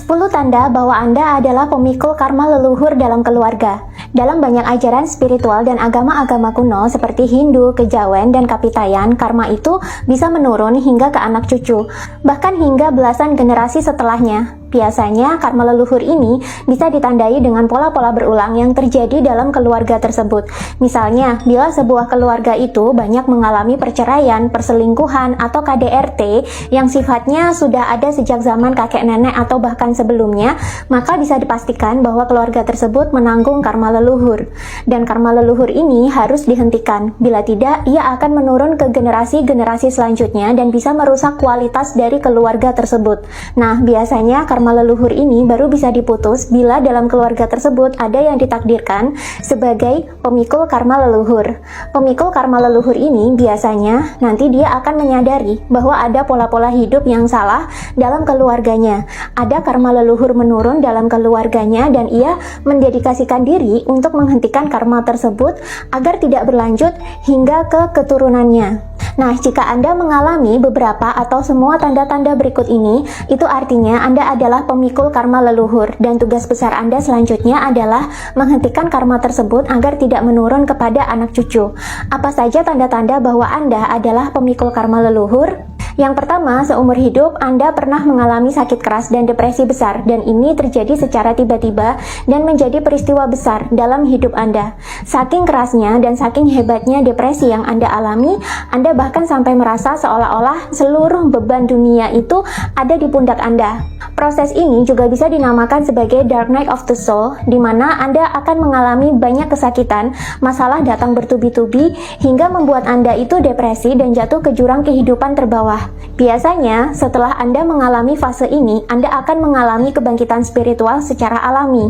10 tanda bahwa Anda adalah pemikul karma leluhur dalam keluarga. Dalam banyak ajaran spiritual dan agama-agama kuno seperti Hindu, Kejawen, dan Kapitayan, karma itu bisa menurun hingga ke anak cucu, bahkan hingga belasan generasi setelahnya. Biasanya, karma leluhur ini bisa ditandai dengan pola-pola berulang yang terjadi dalam keluarga tersebut. Misalnya, bila sebuah keluarga itu banyak mengalami perceraian, perselingkuhan, atau KDRT yang sifatnya sudah ada sejak zaman kakek nenek atau bahkan sebelumnya, maka bisa dipastikan bahwa keluarga tersebut menanggung karma leluhur. Dan karma leluhur ini harus dihentikan. Bila tidak, ia akan menurun ke generasi-generasi selanjutnya dan bisa merusak kualitas dari keluarga tersebut. Nah, biasanya karma leluhur ini baru bisa diputus bila dalam keluarga tersebut ada yang ditakdirkan sebagai pemikul karma leluhur. Pemikul karma leluhur ini biasanya nanti dia akan menyadari bahwa ada pola-pola hidup yang salah dalam keluarganya. Ada karma leluhur menurun dalam keluarganya dan ia mendedikasikan diri untuk menghentikan karma tersebut agar tidak berlanjut hingga ke keturunannya. Nah, jika Anda mengalami beberapa atau semua tanda-tanda berikut ini, itu artinya Anda adalah pemikul karma leluhur dan tugas besar Anda selanjutnya adalah menghentikan karma tersebut agar tidak menurun kepada anak cucu. Apa saja tanda-tanda bahwa Anda adalah pemikul karma leluhur? Yang pertama, seumur hidup Anda pernah mengalami sakit keras dan depresi besar, dan ini terjadi secara tiba-tiba dan menjadi peristiwa besar dalam hidup Anda. Saking kerasnya dan saking hebatnya depresi yang Anda alami, Anda bahkan sampai merasa seolah-olah seluruh beban dunia itu ada di pundak Anda. Proses ini juga bisa dinamakan sebagai Dark Night of the Soul, di mana Anda akan mengalami banyak kesakitan, masalah datang bertubi-tubi, hingga membuat Anda itu depresi dan jatuh ke jurang kehidupan terbawah. Biasanya, setelah Anda mengalami fase ini, Anda akan mengalami kebangkitan spiritual secara alami.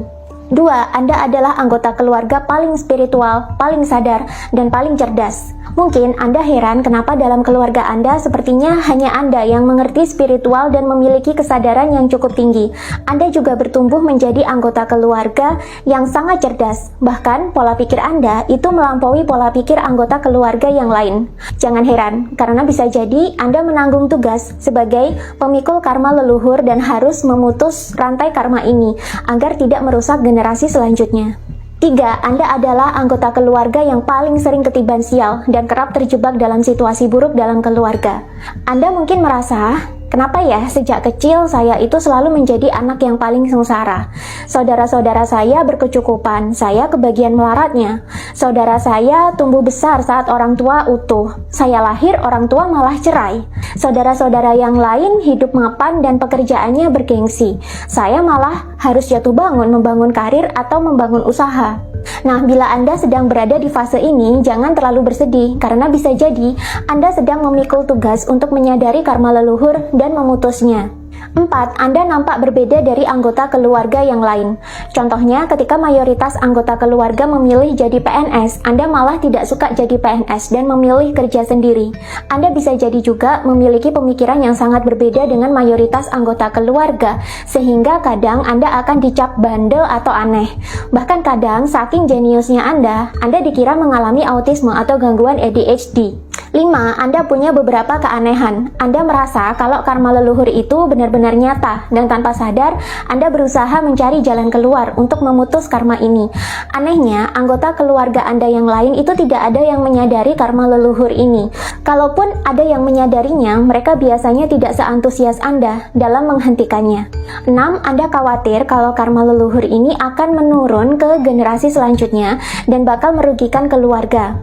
2. Anda adalah anggota keluarga paling spiritual, paling sadar, dan paling cerdas. Mungkin Anda heran kenapa dalam keluarga Anda sepertinya hanya Anda yang mengerti spiritual dan memiliki kesadaran yang cukup tinggi. Anda juga bertumbuh menjadi anggota keluarga yang sangat cerdas. Bahkan pola pikir Anda itu melampaui pola pikir anggota keluarga yang lain. Jangan heran, karena bisa jadi Anda menanggung tugas sebagai pemikul karma leluhur dan harus memutus rantai karma ini agar tidak merusak generasi selanjutnya. 3. Anda adalah anggota keluarga yang paling sering ketiban sial dan kerap terjebak dalam situasi buruk dalam keluarga. Anda mungkin merasa, kenapa ya sejak kecil saya itu selalu menjadi anak yang paling sengsara? Saudara-saudara saya berkecukupan, saya kebagian melaratnya. Saudara saya tumbuh besar saat orang tua utuh. Saya lahir, orang tua malah cerai. Saudara-saudara yang lain hidup mapan dan pekerjaannya bergengsi. Saya malah harus jatuh bangun membangun karir atau membangun usaha. Nah, bila Anda sedang berada di fase ini, jangan terlalu bersedih, karena bisa jadi Anda sedang memikul tugas untuk menyadari karma leluhur dan memutusnya. 4. Anda nampak berbeda dari anggota keluarga yang lain. Contohnya, ketika mayoritas anggota keluarga memilih jadi PNS, Anda malah tidak suka jadi PNS dan memilih kerja sendiri. Anda bisa jadi juga memiliki pemikiran yang sangat berbeda dengan mayoritas anggota keluarga, sehingga kadang Anda akan dicap bandel atau aneh. Bahkan kadang, saking jeniusnya Anda dikira mengalami autisme atau gangguan ADHD. 5. Anda punya beberapa keanehan. Anda merasa kalau karma leluhur itu benar-benar nyata, dan tanpa sadar, Anda berusaha mencari jalan keluar untuk memutus karma ini. Anehnya, anggota keluarga Anda yang lain itu tidak ada yang menyadari karma leluhur ini. Kalaupun ada yang menyadarinya, mereka biasanya tidak seantusias Anda dalam menghentikannya. 6. Anda khawatir kalau karma leluhur ini akan menurun ke generasi selanjutnya dan bakal merugikan keluarga.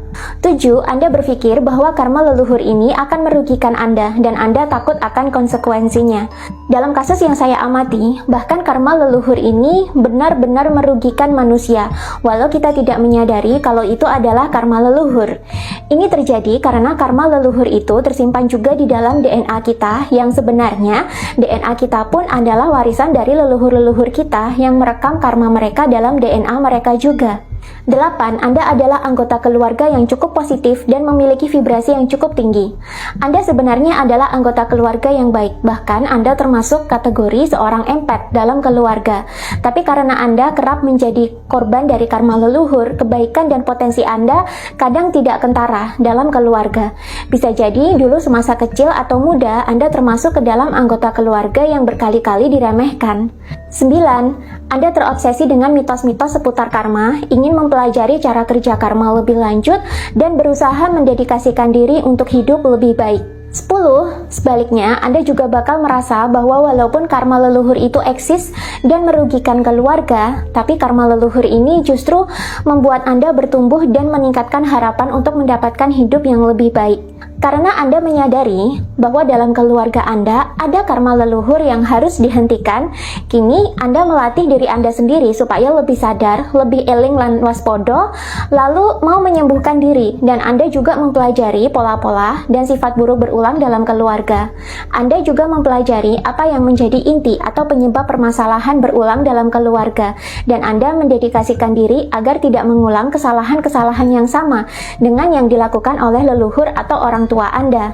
7. Anda berpikir bahwa karma leluhur ini akan merugikan Anda dan Anda takut akan konsekuensinya. Dalam kasus yang saya amati, bahkan karma leluhur ini benar-benar merugikan manusia, walau kita tidak menyadari kalau itu adalah karma leluhur. Ini terjadi karena karma leluhur itu tersimpan juga di dalam DNA kita, yang sebenarnya DNA kita pun adalah warisan dari leluhur-leluhur kita yang merekam karma mereka dalam DNA mereka juga. 8. Anda adalah anggota keluarga yang cukup positif dan memiliki vibrasi yang cukup tinggi. Anda sebenarnya adalah anggota keluarga yang baik, bahkan Anda termasuk kategori seorang empat dalam keluarga. Tapi karena Anda kerap menjadi korban dari karma leluhur, kebaikan dan potensi Anda kadang tidak kentara dalam keluarga. Bisa jadi dulu semasa kecil atau muda Anda termasuk ke dalam anggota keluarga yang berkali-kali diremehkan. 9. Anda terobsesi dengan mitos-mitos seputar karma, ingin mempelajari cara kerja karma lebih lanjut, dan berusaha mendedikasikan diri untuk hidup lebih baik. 10. Sebaliknya, Anda juga bakal merasa bahwa walaupun karma leluhur itu eksis dan merugikan keluarga, tapi karma leluhur ini justru membuat Anda bertumbuh dan meningkatkan harapan untuk mendapatkan hidup yang lebih baik. Karena Anda menyadari bahwa dalam keluarga Anda ada karma leluhur yang harus dihentikan, kini Anda melatih diri Anda sendiri supaya lebih sadar, lebih eling lan waspodo, lalu mau menyembuhkan diri, dan Anda juga mempelajari pola-pola dan sifat buruk berulang dalam keluarga. Anda juga mempelajari apa yang menjadi inti atau penyebab permasalahan berulang dalam keluarga, dan Anda mendedikasikan diri agar tidak mengulang kesalahan-kesalahan yang sama dengan yang dilakukan oleh leluhur atau orang tua Anda.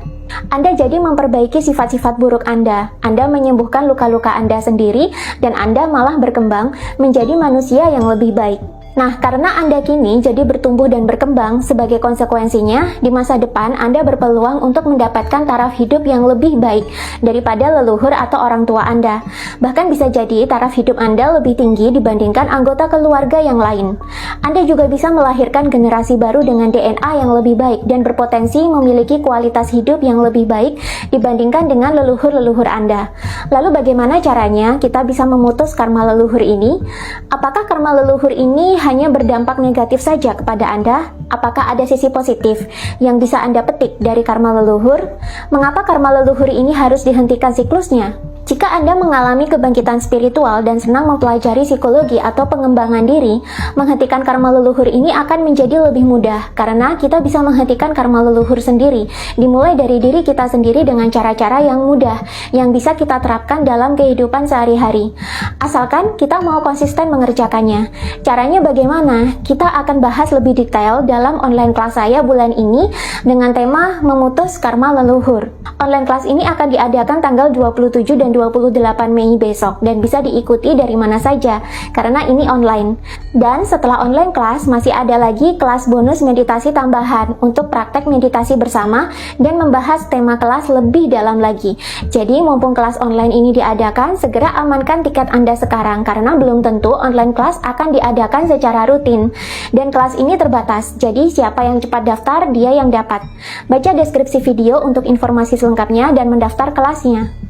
Anda jadi memperbaiki sifat-sifat buruk Anda menyembuhkan luka-luka Anda sendiri, dan Anda malah berkembang menjadi manusia yang lebih baik. Nah, karena Anda kini jadi bertumbuh dan berkembang, sebagai konsekuensinya, di masa depan Anda berpeluang untuk mendapatkan taraf hidup yang lebih baik daripada leluhur atau orang tua Anda. Bahkan bisa jadi taraf hidup Anda lebih tinggi dibandingkan anggota keluarga yang lain. Anda juga bisa melahirkan generasi baru dengan DNA yang lebih baik dan berpotensi memiliki kualitas hidup yang lebih baik dibandingkan dengan leluhur-leluhur Anda. Lalu bagaimana caranya kita bisa memutus karma leluhur ini? Apakah karma leluhur ini hanya berdampak negatif saja kepada Anda? Apakah ada sisi positif yang bisa Anda petik dari karma leluhur? Mengapa karma leluhur ini harus dihentikan siklusnya? Jika Anda mengalami kebangkitan spiritual dan senang mempelajari psikologi atau pengembangan diri, menghentikan karma leluhur ini akan menjadi lebih mudah karena kita bisa menghentikan karma leluhur sendiri, dimulai dari diri kita sendiri dengan cara-cara yang mudah yang bisa kita terapkan dalam kehidupan sehari-hari. Asalkan kita mau konsisten mengerjakannya. Caranya bagaimana? Kita akan bahas lebih detail dalam online kelas saya bulan ini dengan tema memutus karma leluhur. Online kelas ini akan diadakan tanggal 27 dan 28 Mei besok dan bisa diikuti dari mana saja karena ini online. Dan setelah online kelas masih ada lagi kelas bonus meditasi tambahan untuk praktek meditasi bersama dan membahas tema kelas lebih dalam lagi. Jadi mumpung kelas online ini diadakan, segera amankan tiket Anda sekarang karena belum tentu online kelas akan diadakan secara rutin. Dan kelas ini terbatas, jadi siapa yang cepat daftar dia yang dapat. Baca deskripsi video untuk informasi selengkapnya dan mendaftar kelasnya.